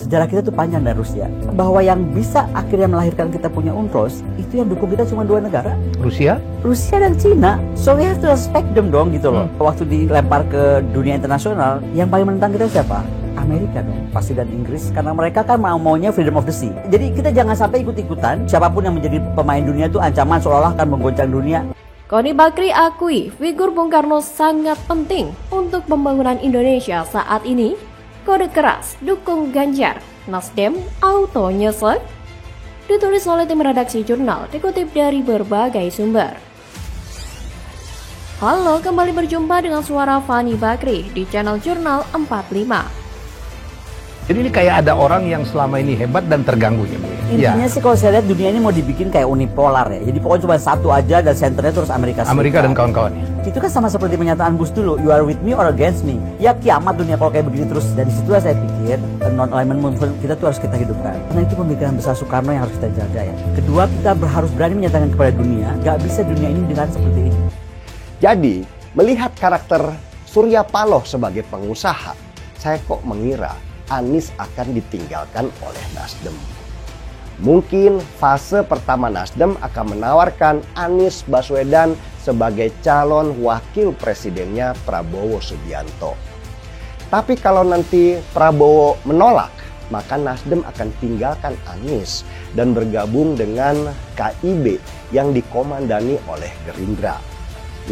sejarah kita tuh panjang dari Rusia. Bahwa yang bisa akhirnya melahirkan kita punya UNCLOS, itu yang dukung kita cuma 2 negara. Rusia dan Cina. So we have to respect them dong gitu loh. Waktu dilempar ke dunia internasional, yang paling menentang kita siapa? Amerika dong, pasti, dan Inggris, karena mereka kan maunya freedom of the sea. Jadi kita jangan sampai ikut-ikutan siapapun yang menjadi pemain dunia itu ancaman seolah-olah akan menggoncang dunia. Koni Bakri akui figur Bung Karno sangat penting untuk pembangunan Indonesia saat ini. Kode keras dukung Ganjar, Nasdem auto nyesek. Ditulis oleh tim redaksi jurnal, dikutip dari berbagai sumber. Halo, kembali berjumpa dengan suara Fani Bakri di channel Jurnal 45. Jadi ini kayak ada orang yang selama ini hebat dan terganggu ya Bu. Intinya sih kalau saya lihat dunia ini mau dibikin kayak unipolar ya. Jadi pokoknya cuma satu aja dan senternya terus Amerika Serikat. Amerika dan kawan-kawannya. Itu kan sama seperti pernyataan Bush dulu, you are with me or against me. Ya kiamat dunia kalau kayak begini terus. Dan disitulah saya pikir non-alignment movement kita tuh harus kita hidupkan. Karena itu pemikiran besar Soekarno yang harus kita jaga ya. Kedua, kita harus berani menyatakan kepada dunia, gak bisa dunia ini dengan seperti ini. Jadi, melihat karakter Surya Paloh sebagai pengusaha, saya kok mengira Anies akan ditinggalkan oleh Nasdem. Mungkin fase pertama Nasdem akan menawarkan Anies Baswedan sebagai calon wakil presidennya Prabowo Subianto. Tapi kalau nanti Prabowo menolak, maka Nasdem akan tinggalkan Anies dan bergabung dengan KIB yang dikomandani oleh Gerindra.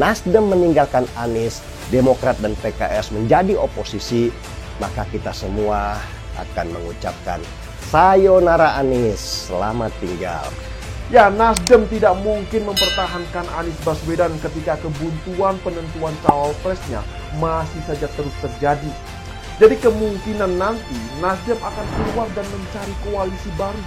Nasdem meninggalkan Anies, Demokrat dan PKS menjadi oposisi, maka kita semua akan mengucapkan sayonara Anies, selamat tinggal. Ya, Nasdem tidak mungkin mempertahankan Anies Baswedan ketika kebuntuan penentuan cawapresnya masih saja terus terjadi. Jadi kemungkinan nanti Nasdem akan keluar dan mencari koalisi baru.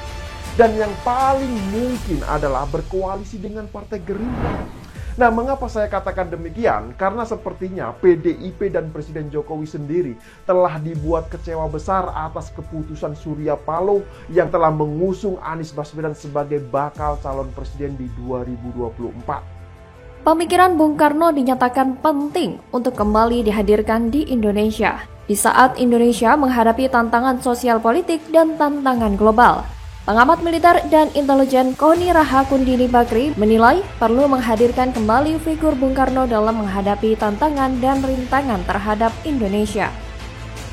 Dan yang paling mungkin adalah berkoalisi dengan Partai Gerindra. Nah, mengapa saya katakan demikian? Karena sepertinya PDIP dan Presiden Jokowi sendiri telah dibuat kecewa besar atas keputusan Surya Paloh yang telah mengusung Anies Baswedan sebagai bakal calon presiden di 2024. Pemikiran Bung Karno dinyatakan penting untuk kembali dihadirkan di Indonesia di saat Indonesia menghadapi tantangan sosial politik dan tantangan global. Pengamat militer dan intelijen Koni Rahakundini Bakri menilai perlu menghadirkan kembali figur Bung Karno dalam menghadapi tantangan dan rintangan terhadap Indonesia.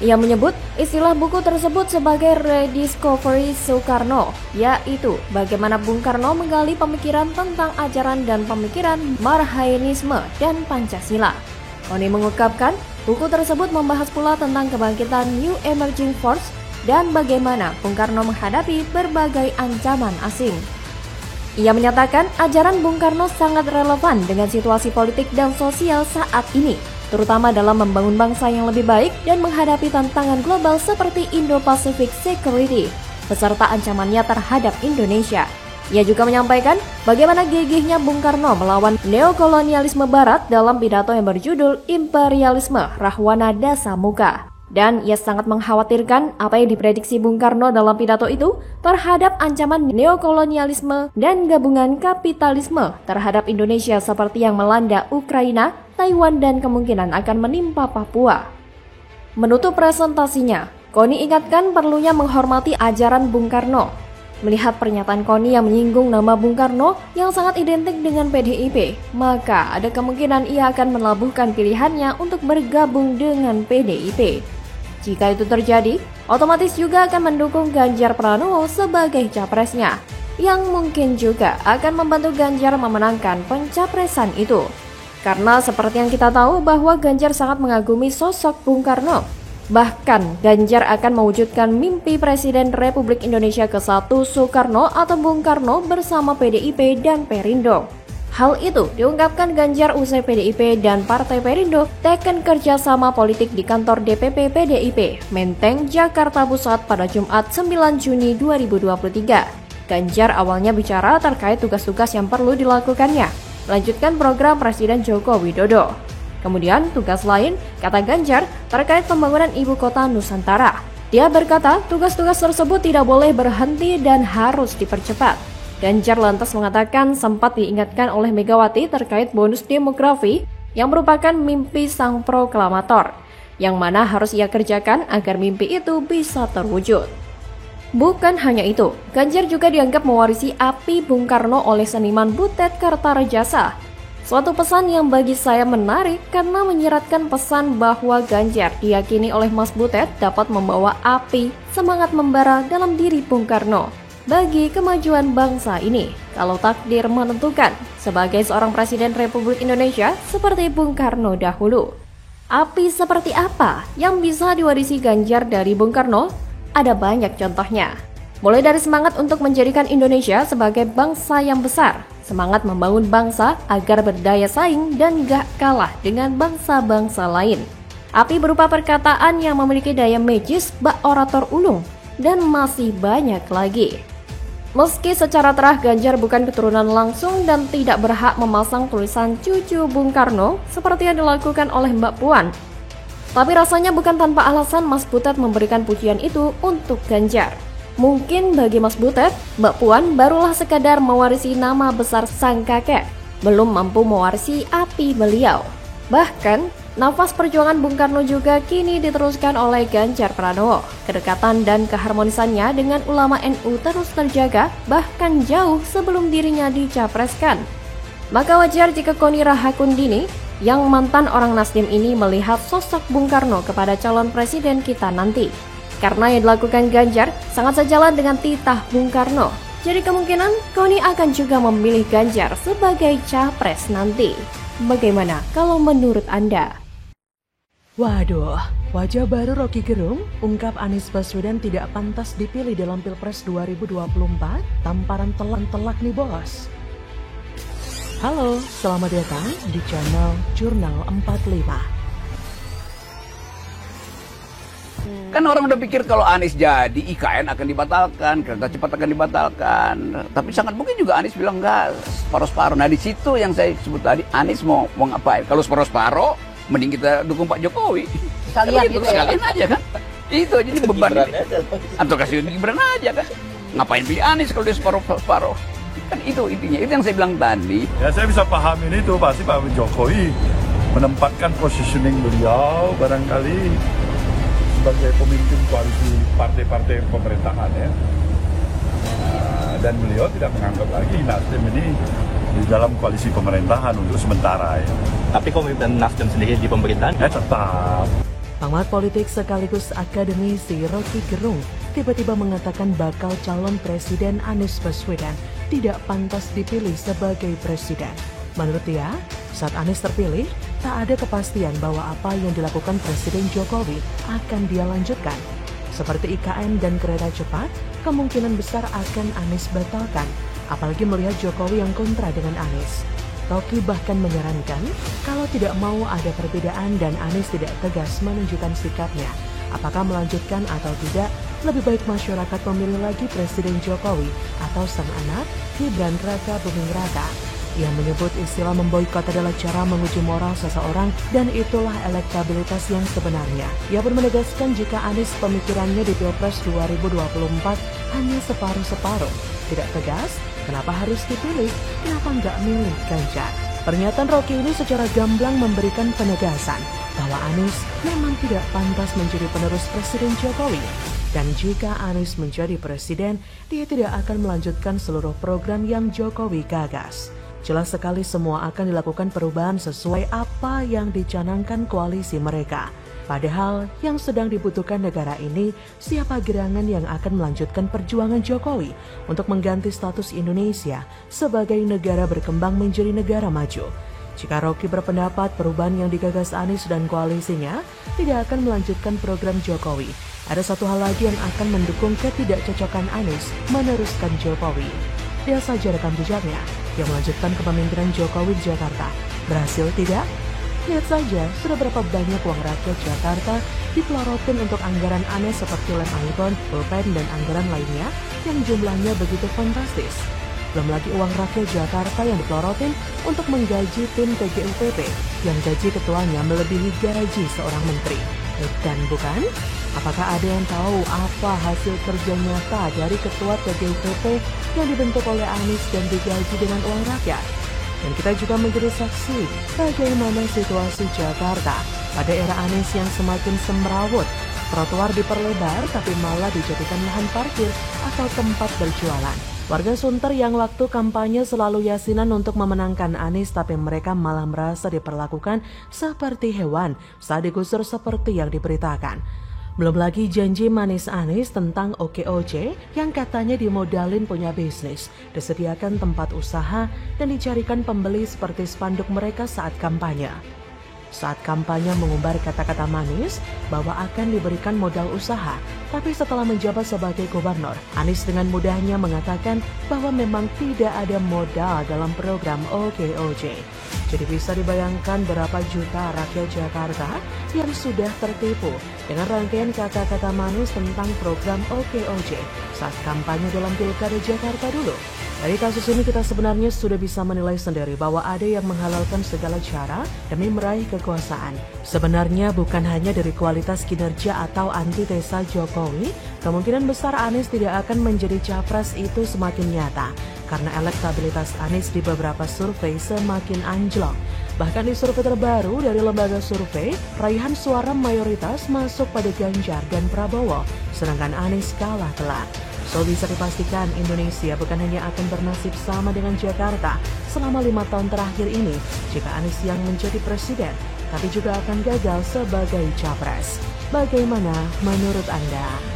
Ia menyebut istilah buku tersebut sebagai Rediscovery Soekarno, yaitu bagaimana Bung Karno menggali pemikiran tentang ajaran dan pemikiran Marhaenisme dan Pancasila. Koni mengungkapkan, buku tersebut membahas pula tentang kebangkitan New Emerging Force dan bagaimana Bung Karno menghadapi berbagai ancaman asing. Ia menyatakan ajaran Bung Karno sangat relevan dengan situasi politik dan sosial saat ini, terutama dalam membangun bangsa yang lebih baik dan menghadapi tantangan global seperti Indo-Pacific Security, beserta ancamannya terhadap Indonesia. Ia juga menyampaikan bagaimana gigihnya Bung Karno melawan neokolonialisme Barat dalam pidato yang berjudul Imperialisme Rahwana Dasamuka. Dan ia sangat mengkhawatirkan apa yang diprediksi Bung Karno dalam pidato itu terhadap ancaman neokolonialisme dan gabungan kapitalisme terhadap Indonesia seperti yang melanda Ukraina, Taiwan, dan kemungkinan akan menimpa Papua. Menutup presentasinya, Koni ingatkan perlunya menghormati ajaran Bung Karno. Melihat pernyataan Koni yang menyinggung nama Bung Karno yang sangat identik dengan PDIP, maka ada kemungkinan ia akan melabuhkan pilihannya untuk bergabung dengan PDIP. Jika itu terjadi, otomatis juga akan mendukung Ganjar Pranowo sebagai capresnya, yang mungkin juga akan membantu Ganjar memenangkan pencapresan itu. Karena seperti yang kita tahu bahwa Ganjar sangat mengagumi sosok Bung Karno. Bahkan Ganjar akan mewujudkan mimpi Presiden Republik Indonesia ke-1 Soekarno atau Bung Karno bersama PDIP dan Perindo. Hal itu diungkapkan Ganjar usai PDIP dan Partai Perindo teken kerjasama politik di kantor DPP PDIP, Menteng, Jakarta Pusat pada Jumat 9 Juni 2023. Ganjar awalnya bicara terkait tugas-tugas yang perlu dilakukannya, melanjutkan program Presiden Joko Widodo. Kemudian tugas lain, kata Ganjar, terkait pembangunan ibu kota Nusantara. Dia berkata tugas-tugas tersebut tidak boleh berhenti dan harus dipercepat. Ganjar lantas mengatakan sempat diingatkan oleh Megawati terkait bonus demografi yang merupakan mimpi sang proklamator, yang mana harus ia kerjakan agar mimpi itu bisa terwujud. Bukan hanya itu, Ganjar juga dianggap mewarisi api Bung Karno oleh seniman Butet Kartarejasa. Suatu pesan yang bagi saya menarik karena menyiratkan pesan bahwa Ganjar diyakini oleh Mas Butet dapat membawa api semangat membara dalam diri Bung Karno bagi kemajuan bangsa ini kalau takdir menentukan sebagai seorang Presiden Republik Indonesia seperti Bung Karno dahulu. Api seperti apa yang bisa diwarisi Ganjar dari Bung Karno? Ada banyak contohnya. Mulai dari semangat untuk menjadikan Indonesia sebagai bangsa yang besar, semangat membangun bangsa agar berdaya saing dan gak kalah dengan bangsa-bangsa lain. Api berupa perkataan yang memiliki daya magis bak orator ulung, dan masih banyak lagi. Meski secara terah Ganjar bukan keturunan langsung dan tidak berhak memasang tulisan cucu Bung Karno seperti yang dilakukan oleh Mbak Puan, tapi rasanya bukan tanpa alasan Mas Butet memberikan pujian itu untuk Ganjar. Mungkin bagi Mas Butet, Mbak Puan barulah sekadar mewarisi nama besar sang kakek, belum mampu mewarisi api beliau. Bahkan, nafas perjuangan Bung Karno juga kini diteruskan oleh Ganjar Pranowo. Kedekatan dan keharmonisannya dengan ulama NU terus terjaga, bahkan jauh sebelum dirinya dicapreskan. Maka wajar jika Koni Rahakundini, yang mantan orang Nasdem ini melihat sosok Bung Karno kepada calon presiden kita nanti. Karena yang dilakukan Ganjar sangat sejalan dengan titah Bung Karno. Jadi kemungkinan Koni akan juga memilih Ganjar sebagai capres nanti. Bagaimana kalau menurut Anda? Waduh, wajah baru Rocky Gerung ungkap Anies Baswedan tidak pantas dipilih dalam Pilpres 2024, tamparan telak nih bos. Halo, selamat datang di channel Jurnal 45. Kan orang udah pikir kalau Anies jadi IKN akan dibatalkan, kereta cepat akan dibatalkan. Tapi sangat mungkin juga Anies bilang enggak, separuh-separuh. Nah di situ yang saya sebut tadi, Anies mau ngapain? Kalau separuh-separuh, mending kita dukung Pak Jokowi. Sekalian gitu sekalian aja kan. Itu jadi beban ini. Atau kasih Gibran aja kan. Ngapain pilih Anies kalau dia separuh-separuh? Kan itu intinya, itu yang saya bilang tadi. Ya saya bisa pahamin itu, pasti Pak Jokowi menempatkan positioning beliau barangkali sebagai pemimpin koalisi partai-partai pemerintahan ya. Dan beliau tidak menganggap lagi Nasdem ini di dalam koalisi pemerintahan untuk sementara ya. Tapi komitmen Nasdem sendiri di pemerintahan? Ya tetap. Pengamat politik sekaligus akademisi Rocky Gerung tiba-tiba mengatakan bakal calon presiden Anies Baswedan tidak pantas dipilih sebagai presiden. Menurut dia, saat Anies terpilih, tak ada kepastian bahwa apa yang dilakukan Presiden Jokowi akan dia lanjutkan. Seperti IKN dan kereta cepat, kemungkinan besar akan Anies batalkan, apalagi melihat Jokowi yang kontra dengan Anies. Rocky bahkan menyarankan kalau tidak mau ada perbedaan dan Anies tidak tegas menunjukkan sikapnya, apakah melanjutkan atau tidak, lebih baik masyarakat memilih lagi Presiden Jokowi atau sang anak Gibran Raka Buming Raka. Ia menyebut istilah memboikot adalah cara menguji moral seseorang dan itulah elektabilitas yang sebenarnya. Ia pun menegaskan jika Anies pemikirannya di Pilpres 2024 hanya separuh-separuh. Tidak tegas, kenapa harus dipilih? Kenapa nggak milih Ganjar? Pernyataan Rocky ini secara gamblang memberikan penegasan bahwa Anies memang tidak pantas menjadi penerus Presiden Jokowi. Dan jika Anies menjadi presiden, dia tidak akan melanjutkan seluruh program yang Jokowi gagas. Jelas sekali semua akan dilakukan perubahan sesuai apa yang dicanangkan koalisi mereka. Padahal yang sedang dibutuhkan negara ini siapa gerangan yang akan melanjutkan perjuangan Jokowi untuk mengganti status Indonesia sebagai negara berkembang menjadi negara maju. Jika Rocky berpendapat perubahan yang digagas Anies dan koalisinya tidak akan melanjutkan program Jokowi, ada satu hal lagi yang akan mendukung ketidakcocokan Anies meneruskan Jokowi. Lihat saja rekam jejaknya yang melanjutkan kepemimpinan Jokowi di Jakarta. Berhasil tidak? Lihat saja sudah berapa banyak uang rakyat Jakarta dipelorotin untuk anggaran aneh seperti lem Anton, pulpen, dan anggaran lainnya yang jumlahnya begitu fantastis. Belum lagi uang rakyat Jakarta yang dipelorotin untuk menggaji tim TGUPP yang gaji ketuanya melebihi gaji seorang menteri. Dan bukan? Apakah ada yang tahu apa hasil kerja nyata dari ketua TGUPP yang dibentuk oleh Anies dan digaji dengan uang rakyat? Dan kita juga menjadi saksi bagaimana situasi Jakarta pada era Anies yang semakin semrawut trotoar diperlebar tapi malah dijadikan lahan parkir atau tempat berjualan. Warga Sunter yang waktu kampanye selalu yasinan untuk memenangkan Anies, tapi mereka malah merasa diperlakukan seperti hewan saat digusur seperti yang diberitakan. Belum lagi janji manis Anies tentang OKOJ yang katanya dimodalin punya bisnis, disediakan tempat usaha, dan dicarikan pembeli seperti spanduk mereka saat kampanye. Saat kampanye mengumbar kata-kata manis bahwa akan diberikan modal usaha, tapi setelah menjabat sebagai gubernur, Anies dengan mudahnya mengatakan bahwa memang tidak ada modal dalam program OKOJ. Jadi bisa dibayangkan berapa juta rakyat Jakarta yang sudah tertipu dengan rangkaian kata-kata manis tentang program OKOJ saat kampanye dalam Pilkada Jakarta dulu. Dari kasus ini kita sebenarnya sudah bisa menilai sendiri bahwa ada yang menghalalkan segala cara demi meraih kekuasaan. Sebenarnya bukan hanya dari kualitas kinerja atau antitesa Jokowi, kemungkinan besar Anies tidak akan menjadi capres itu semakin nyata. Karena elektabilitas Anies di beberapa survei semakin anjlok. Bahkan di survei terbaru dari lembaga survei, raihan suara mayoritas masuk pada Ganjar dan Prabowo, sedangkan Anies kalah telak. So bisa dipastikan Indonesia bukan hanya akan bernasib sama dengan Jakarta selama 5 tahun terakhir ini jika Anies yang menjadi presiden, tapi juga akan gagal sebagai capres. Bagaimana menurut Anda?